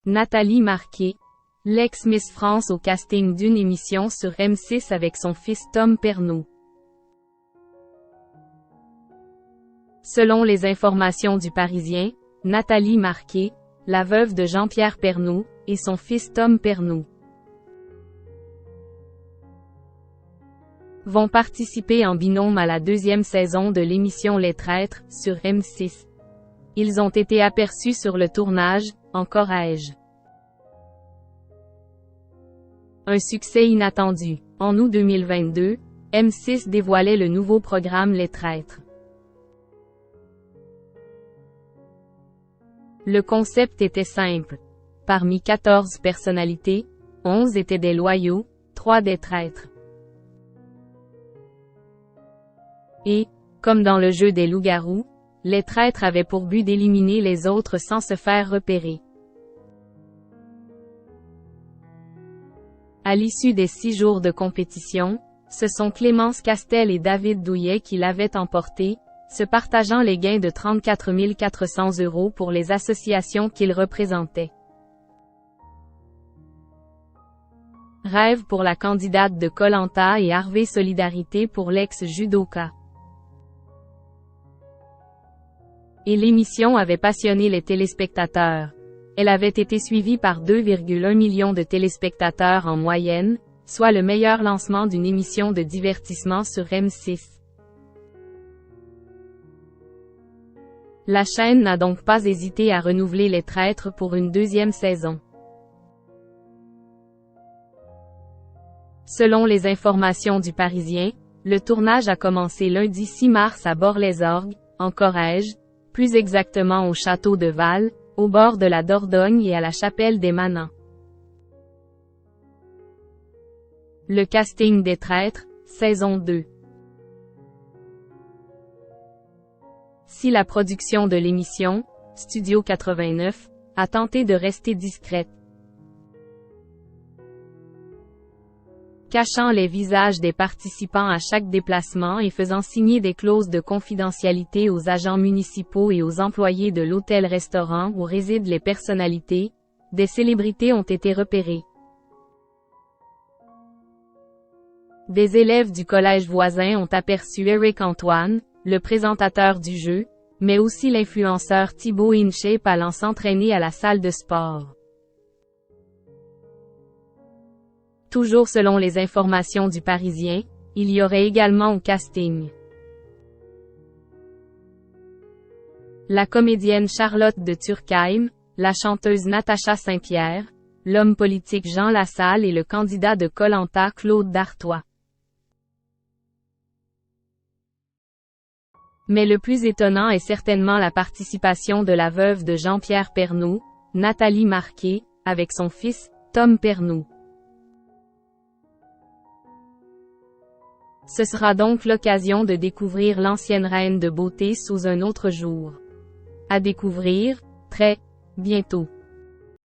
Nathalie Marquet, l'ex-Miss France au casting d'une émission sur M6 avec son fils Tom Pernaut. Selon les informations du Parisien, Nathalie Marquet, la veuve de Jean-Pierre Pernaut, et son fils Tom Pernaut vont participer en binôme à la deuxième saison de l'émission Les Traîtres, sur M6. Ils ont été aperçus sur le tournage, en Corrège. Un succès inattendu. En août 2022, M6 dévoilait le nouveau programme Les Traîtres. Le concept était simple. Parmi 14 personnalités, 11 étaient des loyaux, 3 des traîtres. Et, comme dans le jeu des loups-garous, les traîtres avaient pour but d'éliminer les autres sans se faire repérer. À l'issue des 6 jours de compétition, ce sont Clémence Castel et David Douillet qui l'avaient emporté, se partageant les gains de 34 400 € pour les associations qu'ils représentaient. Rêve pour la candidate de Koh-Lanta et Harvey Solidarité pour l'ex-judoka. Et l'émission avait passionné les téléspectateurs. Elle avait été suivie par 2,1 millions de téléspectateurs en moyenne, soit le meilleur lancement d'une émission de divertissement sur M6. La chaîne n'a donc pas hésité à renouveler Les Traîtres pour une deuxième saison. Selon les informations du Parisien, le tournage a commencé lundi 6 mars à Bar-les-Orgues, en Corrège, plus exactement au château de Val, au bord de la Dordogne et à la chapelle des Manants. Le casting des Traîtres, saison 2. Si la production de l'émission, Studio 89, a tenté de rester discrète, cachant les visages des participants à chaque déplacement et faisant signer des clauses de confidentialité aux agents municipaux et aux employés de l'hôtel-restaurant où résident les personnalités, des célébrités ont été repérées. Des élèves du collège voisin ont aperçu Eric Antoine, le présentateur du jeu, mais aussi l'influenceur Thibaut InShape allant s'entraîner à la salle de sport. Toujours selon les informations du Parisien, il y aurait également au casting la comédienne Charlotte de Turckheim, la chanteuse Natacha Saint-Pierre, l'homme politique Jean Lassalle et le candidat de Koh-Lanta Claude Dartois. Mais le plus étonnant est certainement la participation de la veuve de Jean-Pierre Pernaut, Nathalie Marquet, avec son fils, Tom Pernaut. Ce sera donc l'occasion de découvrir l'ancienne reine de beauté sous un autre jour. À découvrir, très bientôt.